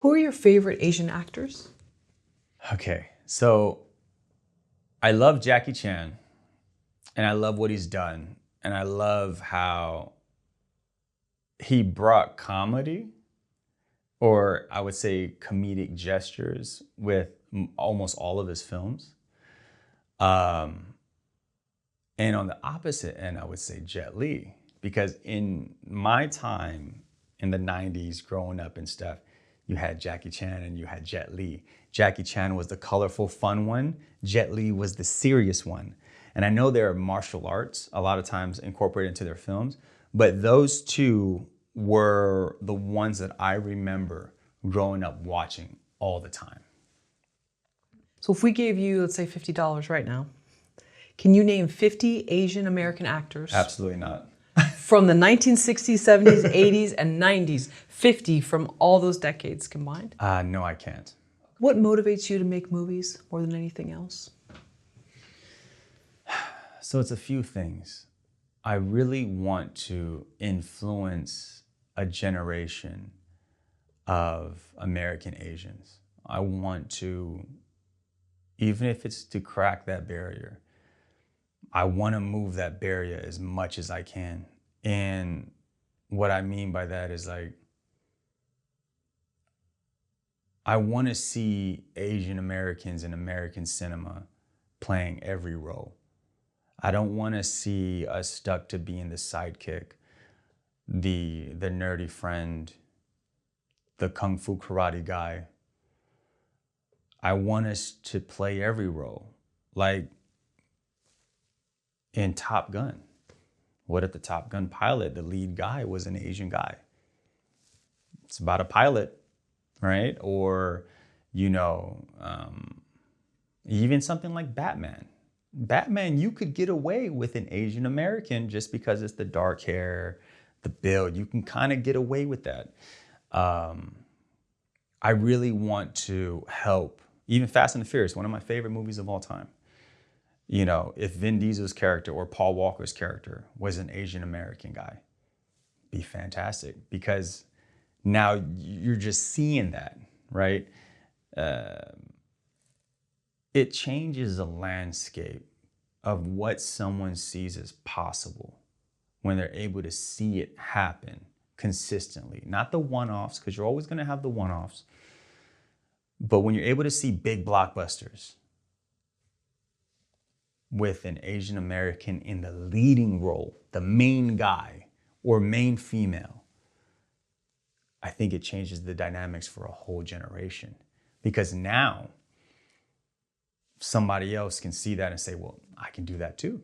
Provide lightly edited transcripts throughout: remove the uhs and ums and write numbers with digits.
Who are your favorite Asian actors? Okay, so I love Jackie Chan and I love what he's done. And I love how he brought comedy, or I would say comedic gestures, with almost all of his films. Um, and on the opposite end, I would say Jet Li, because in my time in the 90s growing up and stuff, you had Jackie Chan and you had Jet Li. Jackie Chan was the colorful, fun one. Jet Li was the serious one. And I know there are martial arts a lot of times incorporated into their films, but those two were the ones that I remember growing up watching all the time. So if we gave you, let's say, $50 right now, can you name 50 Asian American actors Absolutely not. from the 1960s, 70s, 80s, and 90s? 50 from all those decades combined. No, I can't. What motivates you to make movies more than anything else? So it's a few things. I really want to influence a generation of American Asians. I want to, even if it's to crack that barrier, I want to move that barrier as much as I can. And what I mean by that is, like, I want to see Asian Americans in American cinema playing every role. I don't want to see us stuck to being the sidekick, the nerdy friend, the kung fu karate guy. I want us to play every role. Like in Top Gun. What if the Top Gun pilot, the lead guy, was an Asian guy? It's about a pilot, right? Or, even something like Batman. Batman, you could get away with an Asian American just because it's the dark hair, the build. You can kind of get away with that. I really want to help, even Fast and the Furious, one of my favorite movies of all time. If Vin Diesel's character or Paul Walker's character was an Asian American guy, be fantastic, because now you're just seeing that, right? It changes the landscape of what someone sees as possible when they're able to see it happen consistently. Not the one-offs, because you're always going to have the one-offs, but when you're able to see big blockbusters with an Asian American in the leading role, the main guy or main female, I think it changes the dynamics for a whole generation. Because now somebody else can see that and say, well, I can do that too.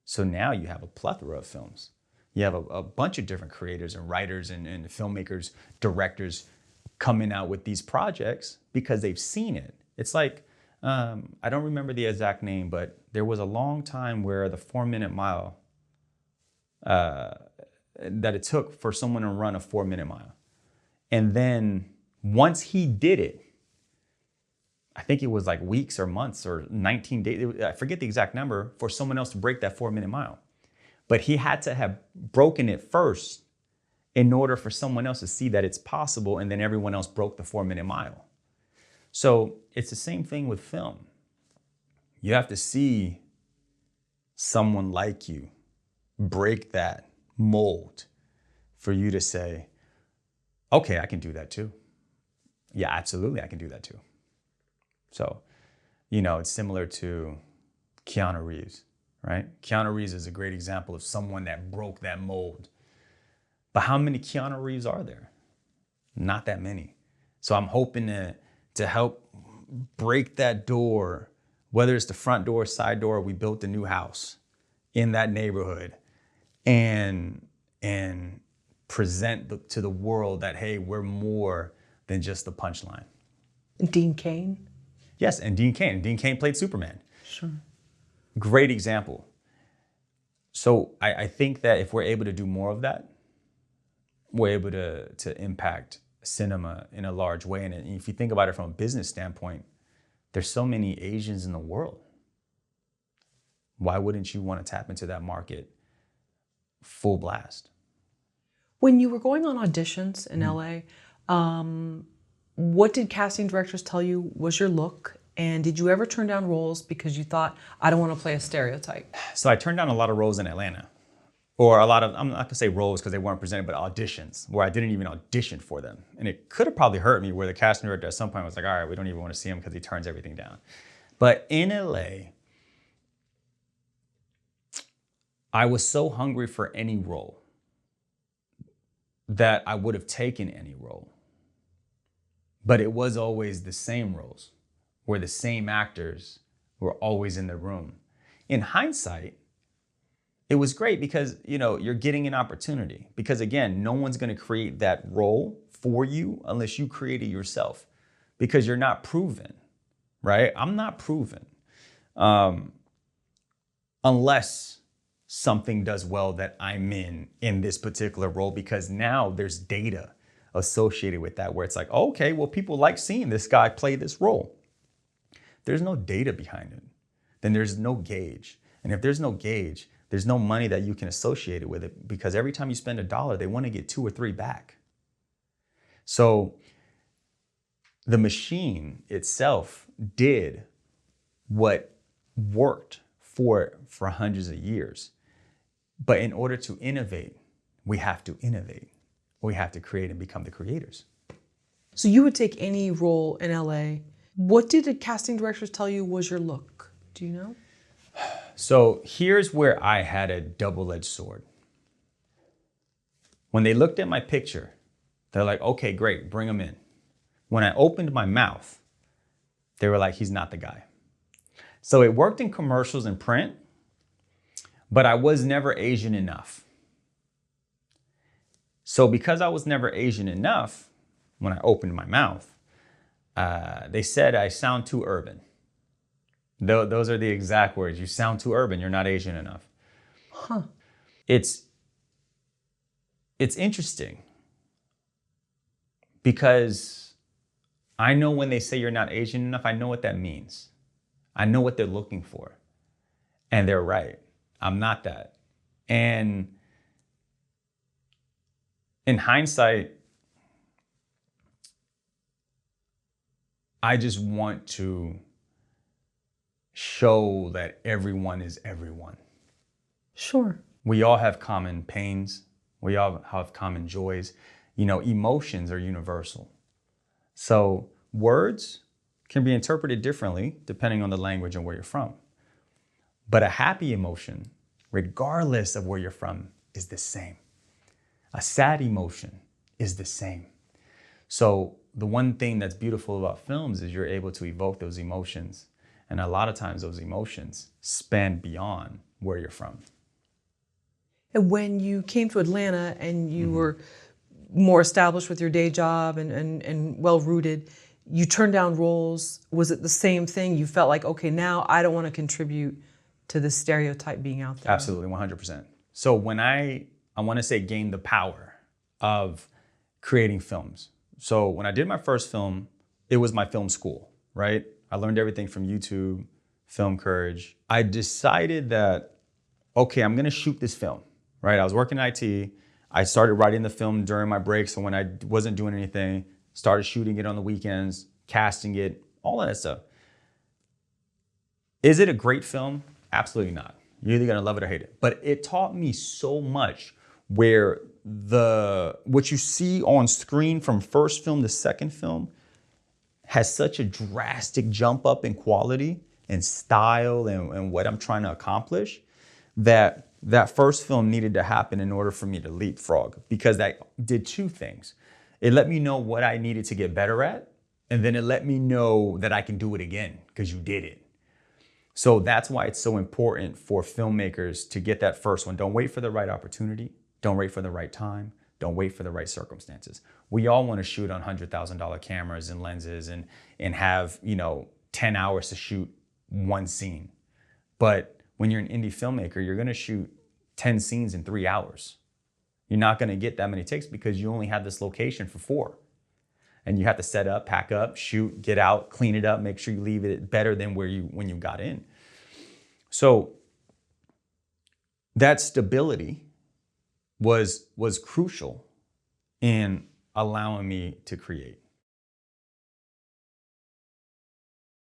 So now you have a plethora of films. You have a bunch of different creators and writers and filmmakers, directors coming out with these projects because they've seen it. It's like, I don't remember the exact name, but there was a long time where the 4-minute mile, that it took for someone to run a 4-minute mile. And then once he did it, I think it was like weeks or months or 19 days, I forget the exact number, for someone else to break that 4-minute mile. But he had to have broken it first in order for someone else to see that it's possible, and then everyone else broke the 4-minute mile. So it's the same thing with film. You have to see someone like you break that mold for you to say, okay, I can do that too. Yeah, absolutely, I can do that too. So, it's similar to Keanu Reeves, right? Keanu Reeves is a great example of someone that broke that mold. But how many Keanu Reeves are there? Not that many. So I'm hoping to help break that door, whether it's the front door, side door. We built a new house in that neighborhood, and present to the world that, hey, we're more than just the punchline. Dean Cain? Yes, and Dean Cain. Dean Cain played Superman. Sure. Great example. So I think that if we're able to do more of that, we're able to impact cinema in a large way. And if you think about it from a business standpoint, there's so many Asians in the world. Why wouldn't you want to tap into that market full blast? When you were going on auditions in LA, What did casting directors tell you was your look? And did you ever turn down roles because you thought, I don't want to play a stereotype? So I turned down a lot of roles in Atlanta, or a lot of, I'm not gonna say roles because they weren't presented, but auditions where I didn't even audition for them. And it could have probably hurt me where the casting director at some point was like, all right, we don't even want to see him because he turns everything down. But in LA, I was so hungry for any role that I would have taken any role. But it was always the same roles where the same actors were always in the room. In hindsight, it was great because, you're getting an opportunity. Because again, no one's gonna create that role for you unless you create it yourself, because you're not proven, right? I'm not proven unless something does well that I'm in this particular role, because now there's data associated with that where it's like, okay, well, people like seeing this guy play this role. There's no data behind it, then there's no gauge. And if there's no gauge, there's no money that you can associate it with it, because every time you spend $1, they want to get 2 or 3 back. So the machine itself did what worked for hundreds of years. But in order to innovate, we have to innovate. We have to create and become the creators. So you would take any role in LA. What did the casting directors tell you was your look? Do you know? So here's where I had a double-edged sword. When they looked at my picture, they're like, okay, great, bring him in. When I opened my mouth, they were like, he's not the guy. So it worked in commercials and print, but I was never Asian enough. So because I was never Asian enough, when I opened my mouth, they said I sound too urban. Those are the exact words. You sound too urban. You're not Asian enough. Huh. It's interesting because I know when they say you're not Asian enough, I know what that means. I know what they're looking for. And they're right. I'm not that. And in hindsight, I just want to show that everyone is everyone. Sure. We all have common pains. We all have common joys. Emotions are universal. So words can be interpreted differently depending on the language and where you're from. But a happy emotion, regardless of where you're from, is the same. A sad emotion is the same. So the one thing that's beautiful about films is you're able to evoke those emotions. And a lot of times those emotions span beyond where you're from. And when you came to Atlanta and you were more established with your day job and well-rooted, you turned down roles. Was it the same thing? You felt like, okay, now I don't want to contribute to the stereotype being out there. Absolutely, 100%. So when I want to say gained the power of creating films. So when I did my first film, it was my film school, right? I learned everything from YouTube, Film Courage. I decided that, okay, I'm gonna shoot this film, right? I was working in IT. I started writing the film during my break. So when I wasn't doing anything, started shooting it on the weekends, casting it, all of that stuff. Is it a great film? Absolutely not. You're either gonna love it or hate it. But it taught me so much where what you see on screen from first film to second film has such a drastic jump up in quality and style and what I'm trying to accomplish, that first film needed to happen in order for me to leapfrog, because that did 2 things. It let me know what I needed to get better at, and then it let me know that I can do it again because you did it. So that's why it's so important for filmmakers to get that first one. Don't wait for the right opportunity. Don't wait for the right time. Don't wait for the right circumstances. We all want to shoot on $100,000 cameras and lenses and have, 10 hours to shoot one scene. But when you're an indie filmmaker, you're going to shoot 10 scenes in 3 hours. You're not going to get that many takes because you only have this location for 4. And you have to set up, pack up, shoot, get out, clean it up, make sure you leave it better than when you got in. So that stability was crucial in allowing me to create.